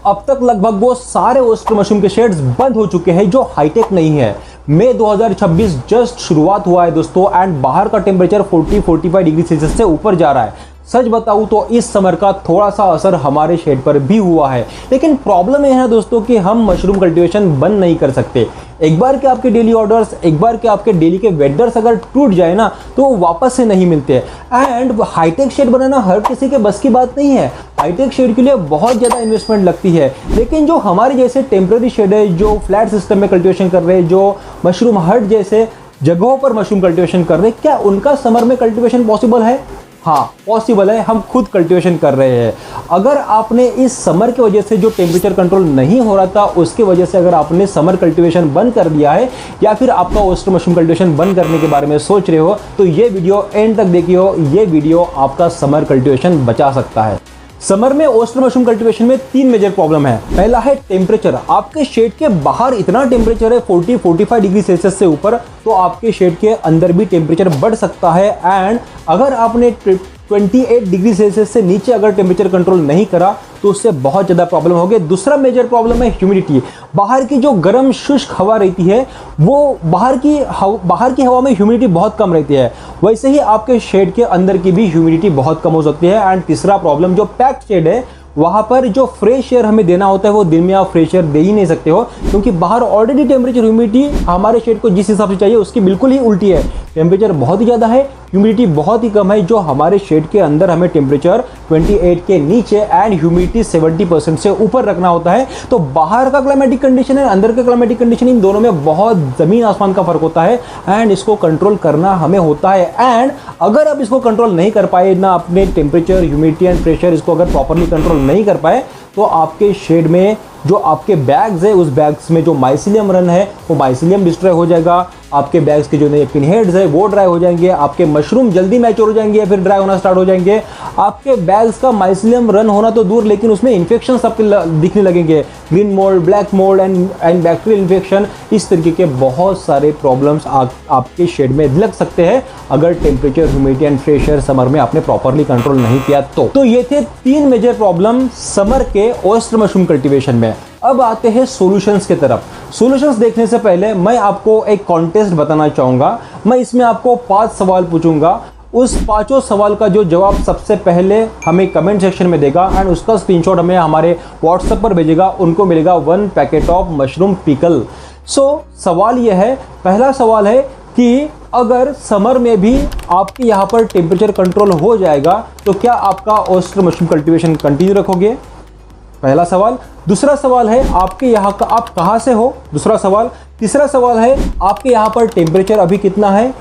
अब तक लगभग वो सारे ओस्टर मशरूम के शेड्स बंद हो चुके हैं जो हाईटेक नहीं है। मई 2026 जस्ट शुरुआत हुआ है दोस्तों एंड बाहर का टेम्परेचर 40-45 डिग्री सेल्सियस से ऊपर जा रहा है। सच बताऊं तो इस समर का थोड़ा सा असर हमारे शेड पर भी हुआ है, लेकिन प्रॉब्लम यह है दोस्तों कि हम मशरूम कल्टीवेशन बंद नहीं कर सकते। एक बार के आपके डेली ऑर्डर्स, एक बार के आपके डेली के वेदर्स अगर टूट जाए ना तो वो वापस से नहीं मिलते। एंड हाईटेक शेड बनाना हर किसी के बस की बात नहीं है। हाईटेक शेड के लिए बहुत ज़्यादा इन्वेस्टमेंट लगती है, लेकिन जो हमारे जैसे टेम्प्रेरी शेड है, जो फ्लैट सिस्टम में कल्टीवेशन कर रहे हैं, जो मशरूम हट जैसे जगहों पर मशरूम कल्टीवेशन कर रहे हैं, क्या उनका समर में कल्टीवेशन पॉसिबल है? हाँ पॉसिबल है, हम खुद कल्टीवेशन कर रहे हैं। अगर आपने इस समर की वजह से जो टेम्परेचर कंट्रोल नहीं हो रहा था उसके वजह से अगर आपने समर कल्टीवेशन बंद कर दिया है या फिर आपका ओस्टर मशरूम कल्टीवेशन बंद करने के बारे में सोच रहे हो तो ये वीडियो एंड तक देखिए, ये वीडियो आपका समर कल्टीवेशन बचा सकता है। समर में ओस्टर मशरूम कल्टीवेशन में 3 मेजर प्रॉब्लम है। पहला है टेम्परेचर। आपके शेड के बाहर इतना टेम्परेचर है 40-45 डिग्री सेल्सियस से ऊपर, तो आपके शेड के अंदर भी टेम्परेचर बढ़ सकता है। एंड अगर आपने 28 डिग्री सेल्सियस से नीचे अगर टेम्परेचर कंट्रोल नहीं करा तो उससे बहुत ज़्यादा प्रॉब्लम होगी। दूसरा मेजर प्रॉब्लम है ह्यूमिडिटी। बाहर की जो गर्म शुष्क हवा रहती है वो बाहर की हवा में ह्यूमिडिटी बहुत कम रहती है, वैसे ही आपके शेड के अंदर की भी ह्यूमिडिटी बहुत कम हो सकती है। एंड तीसरा प्रॉब्लम जो पैक्ड शेड है वहाँ पर जो फ्रेश एयर हमें देना होता है वो दिन में आप फ्रेश एयर दे ही नहीं सकते हो, क्योंकि बाहर ऑलरेडी टेम्परेचर ह्यूमिडिटी हमारे शेड को जिस हिसाब से चाहिए उसकी बिल्कुल ही उल्टी है। टेम्परेचर बहुत ही ज़्यादा है, ह्यूमिडिटी बहुत ही कम है। जो हमारे शेड के अंदर हमें टेम्परेचर 28 के नीचे एंड ह्यूमिडिटी 70% से ऊपर रखना होता है। तो बाहर का क्लाइमेटिक कंडीशन है, अंदर का क्लाइमेटिक कंडीशन, इन दोनों में बहुत ज़मीन आसमान का फर्क होता है एंड इसको कंट्रोल करना हमें होता है। एंड अगर आप इसको कंट्रोल नहीं कर पाए ना, अपने टेम्परेचर, ह्यूमिडिटी एंड प्रेशर इसको अगर प्रॉपरली कंट्रोल नहीं कर पाए तो आपके शेड में जो आपके बैग्स है उस बैग्स में जो माइसिलियम रन है वो माइसिलियम डिस्ट्रॉय हो जाएगा। आपके बैग्स के जो नए पिन हेड्स है वो ड्राई हो जाएंगे, आपके मशरूम जल्दी मैच्योर हो जाएंगे या फिर ड्राई होना स्टार्ट हो जाएंगे। आपके बैग्स का माइसिलियम रन होना तो दूर, लेकिन उसमें इन्फेक्शन सबके दिखने लगेंगे, green mould, black mould and bacterial infection. इस तरीके के बहुत सारे प्रॉब्लम्स आपके शेड में लग सकते हैं अगर temperature, humidity and pressure summer में आपने प्रॉपरली कंट्रोल नहीं किया तो ये थे 3 मेजर प्रॉब्लम समर के ओस्टर मशरूम कल्टीवेशन में। अब आते हैं सॉल्यूशंस की तरफ। सॉल्यूशंस देखने से पहले मैं आपको एक कॉन्टेस्ट बताना चाहूँगा। मैं इसमें आपको 5 सवाल पूछूंगा, उस 5 सवाल का जो जवाब सबसे पहले हमें कमेंट सेक्शन में देगा एंड उसका स्क्रीनशॉट हमें हमारे व्हाट्सएप पर भेजेगा, उनको मिलेगा 1 पैकेट ऑफ मशरूम पिकल। सवाल यह है, पहला सवाल है कि अगर समर में भी आपके यहाँ पर टेम्परेचर कंट्रोल हो जाएगा तो क्या आपका ओस्टर मशरूम कल्टीवेशन कंटिन्यू रखोगे? पहला सवाल। दूसरा सवाल है आपके यहाँ का आप कहाँ से हो? दूसरा सवाल। तीसरा सवाल है आपके यहाँ पर टेम्परेचर अभी कितना है?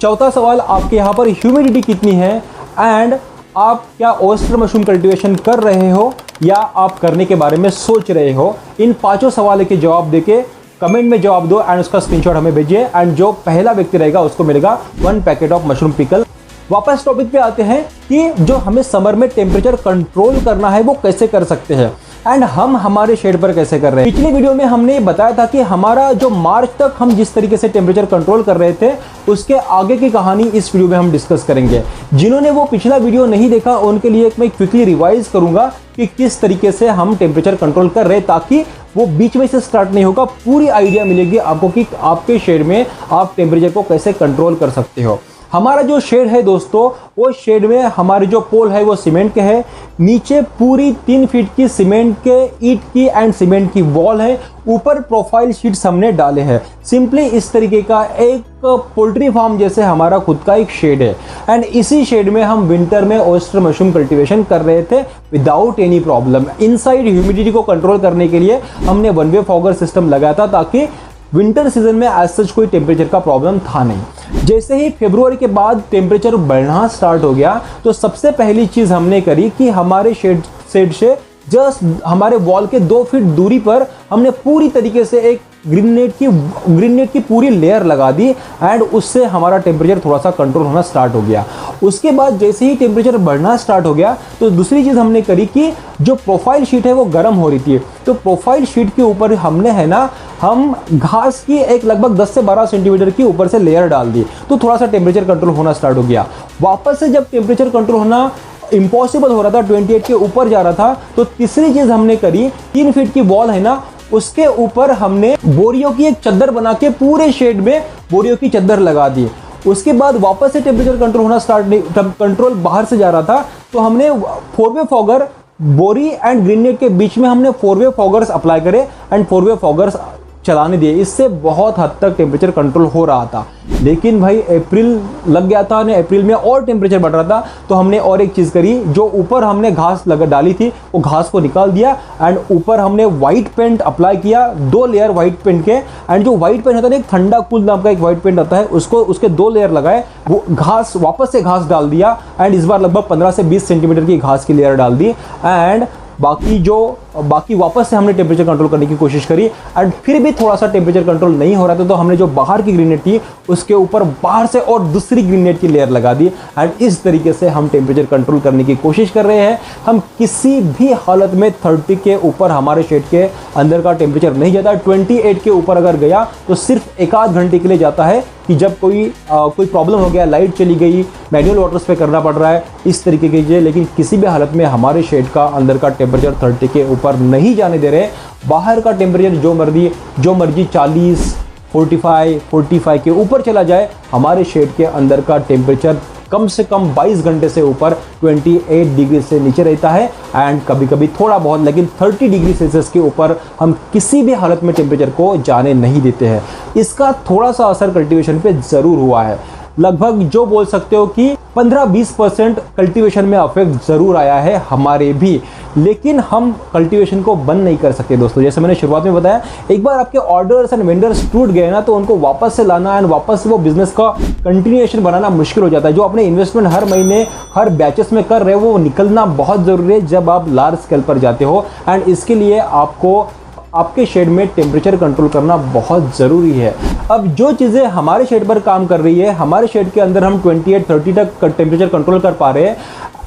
चौथा सवाल आपके यहाँ पर ह्यूमिडिटी कितनी है? एंड आप क्या ओस्टर मशरूम कल्टीवेशन कर रहे हो या आप करने के बारे में सोच रहे हो? इन 5 सवाल के जवाब देके कमेंट में जवाब दो एंड उसका स्क्रीनशॉट हमें भेजिए एंड जो पहला व्यक्ति रहेगा उसको मिलेगा 1 पैकेट ऑफ मशरूम पिकल। वापस टॉपिक पे आते हैं कि जो हमें समर में टेम्परेचर कंट्रोल करना है वो कैसे कर सकते हैं एंड हम हमारे शेड पर कैसे कर रहे हैं। पिछले वीडियो में हमने बताया था कि हमारा जो मार्च तक हम जिस तरीके से टेम्परेचर कंट्रोल कर रहे थे उसके आगे की कहानी इस वीडियो में हम डिस्कस करेंगे। जिन्होंने वो पिछला वीडियो नहीं देखा उनके लिए मैं क्विकली रिवाइज करूंगा कि किस तरीके से हम टेम्परेचर कंट्रोल कर रहे हैं, ताकि वो बीच में से स्टार्ट नहीं होगा, पूरी आइडिया मिलेगी आपको कि आपके शेड में आप टेम्परेचर को कैसे कंट्रोल कर सकते हो। हमारा जो शेड है दोस्तों, वो शेड में हमारे जो पोल है वो सीमेंट के है, नीचे पूरी 3 फीट की सीमेंट के ईंट की एंड सीमेंट की वॉल है, ऊपर प्रोफाइल शीट्स हमने डाले हैं। सिंपली इस तरीके का एक पोल्ट्री फार्म जैसे हमारा खुद का एक शेड है एंड इसी शेड में हम विंटर में ओस्टर मशरूम कल्टीवेशन कर रहे थे without any problem. Inside humidity को कंट्रोल करने के लिए हमने 1 वे फॉगर सिस्टम लगाया था ताकि विंटर सीजन में एज सच कोई टेम्परेचर का प्रॉब्लम था नहीं। जैसे ही फरवरी के बाद टेम्परेचर बढ़ना स्टार्ट हो गया तो सबसे पहली चीज़ हमने करी कि हमारे शेड से जस्ट हमारे वॉल के 2 फीट दूरी पर हमने पूरी तरीके से एक ग्रीन नेट की पूरी लेयर लगा दी एंड उससे हमारा टेम्परेचर थोड़ा सा कंट्रोल होना स्टार्ट हो गया। उसके बाद जैसे ही टेम्परेचर बढ़ना स्टार्ट हो गया तो दूसरी चीज़ हमने करी कि जो प्रोफाइल शीट है वो गर्म हो रही थी, तो प्रोफाइल शीट के ऊपर हमने है ना हम घास की एक लगभग 10 से 12 सेंटीमीटर की ऊपर से लेयर डाल दी, तो थोड़ा सा टेम्परेचर कंट्रोल होना स्टार्ट हो गया। वापस से जब टेम्परेचर कंट्रोल होना इम्पॉसिबल हो रहा था, 28 के ऊपर जा रहा था, तो तीसरी चीज हमने करी, 3 फीट की वॉल है ना, उसके ऊपर हमने बोरियों की एक चद्दर बना के पूरे शेड में बोरियों की चद्दर लगा दी। उसके बाद वापस से टेम्परेचर कंट्रोल होना स्टार्ट नहीं, कंट्रोल बाहर से जा रहा था, तो हमने 4-वे फॉगर बोरी एंड ग्रीन नेट के बीच में हमने 4-वे फॉगर्स अप्लाई करे एंड 4-वे फॉगर्स चलाने दिए। इससे बहुत हद तक टेम्परेचर कंट्रोल हो रहा था। लेकिन भाई अप्रैल लग गया था, अप्रैल में और टेम्परेचर बढ़ रहा था, तो हमने और एक चीज़ करी, जो ऊपर हमने घास लगा डाली थी वो घास को निकाल दिया एंड ऊपर हमने वाइट पेंट अप्लाई किया, 2 लेयर वाइट पेंट के। एंड जो वाइट पेंट होता है ना, एक ठंडा कूल नाम का एक वाइट पेंट आता है, उसको उसके 2 लेयर लगाए, वो घास वापस से घास डाल दिया एंड इस बार लगभग 15 से 20 सेंटीमीटर की घास की लेयर डाल दी एंड बाकी वापस से हमने टेम्परेचर कंट्रोल करने की कोशिश करी एंड फिर भी थोड़ा सा टेम्परेचर कंट्रोल नहीं हो रहा था, तो हमने जो बाहर की ग्रीन नेट थी उसके ऊपर बाहर से और दूसरी ग्रीन नेट की लेयर लगा दी एंड इस तरीके से हम टेम्परेचर कंट्रोल करने की कोशिश कर रहे हैं। हम किसी भी हालत में 30 के ऊपर हमारे शेड के अंदर का टेम्परेचर नहीं जाता। 28 के ऊपर अगर गया तो सिर्फ 1-8 घंटे के लिए जाता है कि जब कोई प्रॉब्लम हो गया, लाइट चली गई, मैनुअल वाटर्स पे करना पड़ रहा है, इस तरीके की चीज़ें। लेकिन किसी भी हालत में हमारे शेड का अंदर का टेम्परेचर 30 के ऊपर नहीं जाने दे रहे। बाहर का टेम्परेचर जो मर्जी 40, 45 के ऊपर चला जाए, हमारे शेड के अंदर का टेम्परेचर कम से कम 22 घंटे से ऊपर 28 डिग्री से नीचे रहता है एंड कभी कभी थोड़ा बहुत, लेकिन 30 डिग्री सेल्सियस के ऊपर हम किसी भी हालत में टेम्परेचर को जाने नहीं देते हैं। इसका थोड़ा सा असर कल्टीवेशन पे ज़रूर हुआ है। लगभग जो बोल सकते हो कि 15-20% कल्टीवेशन में अफेक्ट ज़रूर आया है हमारे भी, लेकिन हम कल्टीवेशन को बंद नहीं कर सकते दोस्तों। जैसे मैंने शुरुआत में बताया, एक बार आपके ऑर्डर्स एंड वेंडर्स टूट गए ना, तो उनको वापस से लाना एंड वापस से वो बिजनेस का कंटिन्यूएशन बनाना मुश्किल हो जाता है। जो अपने इन्वेस्टमेंट हर महीने हर बैचेस में कर रहे हो, वो निकलना बहुत ज़रूरी है जब आप लार्ज स्केल पर जाते हो एंड इसके लिए आपको आपके शेड में टेम्परेचर कंट्रोल करना बहुत ज़रूरी है। अब जो चीज़ें हमारे शेड पर काम कर रही है, हमारे शेड के अंदर हम 28-30 तक टेम्परेचर कंट्रोल कर पा रहे हैं,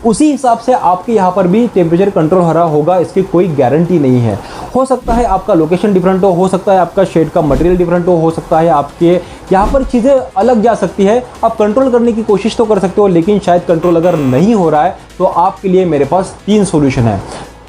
उसी हिसाब से आपके यहाँ पर भी टेम्परेचर कंट्रोल हो रहा होगा, इसकी कोई गारंटी नहीं है। हो सकता है आपका लोकेशन डिफरेंट हो सकता है आपका शेड का मटेरियल डिफरेंट हो सकता है आपके यहाँ पर चीज़ें अलग जा सकती है। आप कंट्रोल करने की कोशिश तो कर सकते हो, लेकिन शायद कंट्रोल अगर नहीं हो रहा है तो आपके लिए मेरे पास 3 सोल्यूशन है।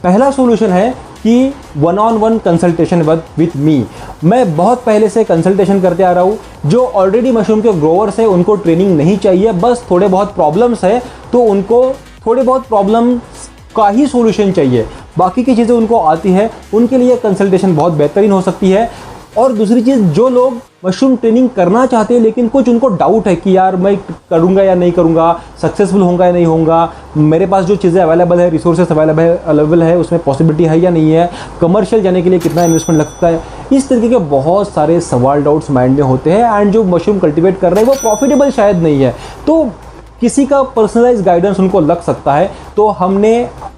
पहला सोल्यूशन है कि 1-on-1 कंसल्टेशन विथ मी। मैं बहुत पहले से कंसल्टेशन करते आ रहा हूँ। जो ऑलरेडी मशरूम के ग्रोवर्स हैं उनको ट्रेनिंग नहीं चाहिए, बस थोड़े बहुत प्रॉब्लम्स है तो उनको थोड़े बहुत प्रॉब्लम्स का ही सॉल्यूशन चाहिए, बाकी की चीज़ें उनको आती है, उनके लिए कंसल्टेशन बहुत बेहतरीन हो सकती है। और दूसरी चीज़, जो लोग मशरूम ट्रेनिंग करना चाहते हैं लेकिन कुछ उनको डाउट है कि यार मैं करूँगा या नहीं करूँगा, सक्सेसफुल होऊंगा या नहीं होऊंगा, मेरे पास जो चीज़ें अवेलेबल है, रिसोर्सेस अवेलेबल है, उसमें पॉसिबिलिटी है या नहीं है, कमर्शियल जाने के लिए कितना इन्वेस्टमेंट लगता है, इस तरीके के बहुत सारे सवाल डाउट्स माइंड में होते हैं एंड जो मशरूम कल्टिवेट कर रहे हैं वो प्रॉफिटेबल शायद नहीं है, तो किसी का पर्सनलाइज गाइडेंस उनको लग सकता है। तो हमने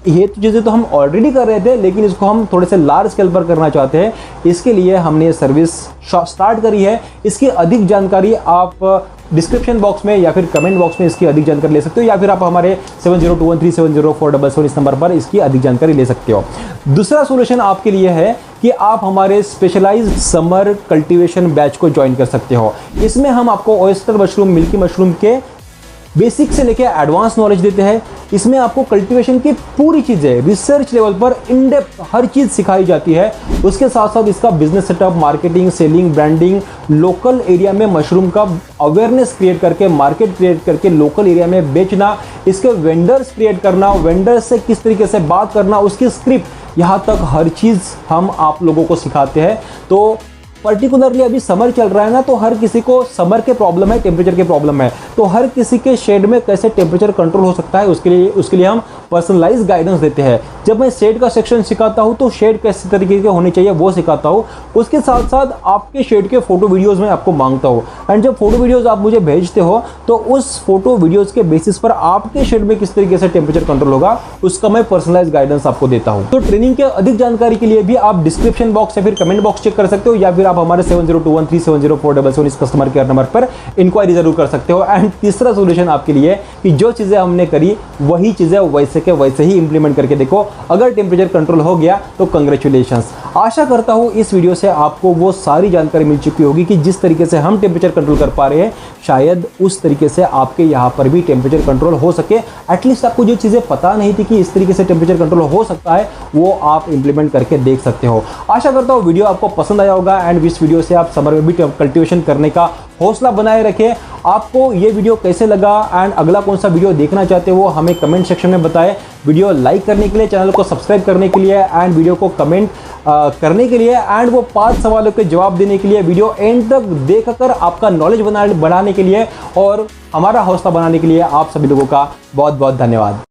ये चीज़ें तो हम ऑलरेडी कर रहे थे, लेकिन इसको हम थोड़े से लार्ज स्केल पर करना चाहते हैं, इसके लिए हमने ये सर्विस स्टार्ट करी है। इसकी अधिक जानकारी आप डिस्क्रिप्शन बॉक्स में या फिर कमेंट बॉक्स में इसकी अधिक जानकारी ले सकते हो, या फिर आप हमारे 7021370477 इस नंबर पर इसकी अधिक जानकारी ले सकते हो। दूसरा सोल्यूशन आपके लिए है कि आप हमारे स्पेशलाइज्ड समर कल्टीवेशन बैच को ज्वाइन कर सकते हो। इसमें हम आपको ऑयस्टर मशरूम, मिल्की मशरूम के बेसिक से लेकर एडवांस नॉलेज देते हैं। इसमें आपको कल्टीवेशन की पूरी चीज़ें रिसर्च लेवल पर इन डेप्थ हर चीज़ सिखाई जाती है। उसके साथ साथ इसका business setup, marketing, selling, branding, local area में मशरूम का अवेयरनेस क्रिएट करके, मार्केट क्रिएट करके लोकल एरिया में बेचना, इसके वेंडर्स क्रिएट करना, वेंडर्स से किस तरीके से बात करना, उसकी स्क्रिप्ट, यहाँ तक हर चीज़ हम आप लोगों को सिखाते हैं। तो पर्टिकुलरली अभी समर चल रहा है ना, तो हर किसी को समर के प्रॉब्लम है, टेम्परेचर के प्रॉब्लम है, तो हर किसी के शेड में कैसे टेम्परेचर कंट्रोल हो सकता है उसके लिए हम पर्सनलाइज गाइडेंस देते हैं। जब मैं शेड का सेक्शन सिखाता हूँ तो शेड कैसे तरीके के होने चाहिए वो सिखाता हूँ। उसके साथ साथ आपके शेड के फोटो वीडियोस में आपको मांगता हूँ, एंड जब फोटो वीडियोस आप मुझे भेजते हो तो उस फोटो वीडियोस के बेसिस पर आपके शेड में किस तरीके से टेम्परेचर कंट्रोल होगा उसका मैं पर्सनलाइज गाइडेंस आपको देता हूँ। तो ट्रेनिंग के अधिक जानकारी के लिए भी आप डिस्क्रिप्शन बॉक्स या फिर कमेंट बॉक्स चेक कर सकते हो, या फिर आप हमारे 7021370477 इस कस्टमर केयर नंबर पर इंक्वायरी जरूर कर सकते हो। एंड तीसरा सोल्यूशन आपके लिए कि जो चीजें हमने करी वही चीजें वैसे के वैसे ही इंप्लीमेंट करके देखो। अगर टेम्परेचर कंट्रोल हो गया तो कंग्रेचुलेशंस, आशा करता हूँ इस वीडियो से आपको वो सारी जानकारी मिल चुकी होगी कि जिस तरीके से हम टेम्परेचर कंट्रोल कर पा रहे हैं, शायद उस तरीके से आपके यहाँ पर भी टेम्परेचर कंट्रोल हो सके। एटलीस्ट आपको जो चीज़ें पता नहीं थी कि इस तरीके से टेम्परेचर कंट्रोल हो सकता है, वो आप इंप्लीमेंट करके देख सकते हो। आशा करता हूँ वीडियो आपको पसंद आया होगा एंड इस वीडियो से आप समर में भी कल्टीवेशन करने का हौसला बनाए रखें। आपको ये वीडियो कैसे लगा एंड अगला कौन सा वीडियो देखना चाहते हो हमें कमेंट सेक्शन में बताएं। वीडियो लाइक करने के लिए, चैनल को सब्सक्राइब करने के लिए एंड वीडियो को कमेंट करने के लिए एंड वो 5 सवालों के जवाब देने के लिए, वीडियो एंड तक देखकर आपका नॉलेज बढ़ाने के लिए और हमारा हौसला बनाने के लिए आप सभी लोगों का बहुत बहुत धन्यवाद।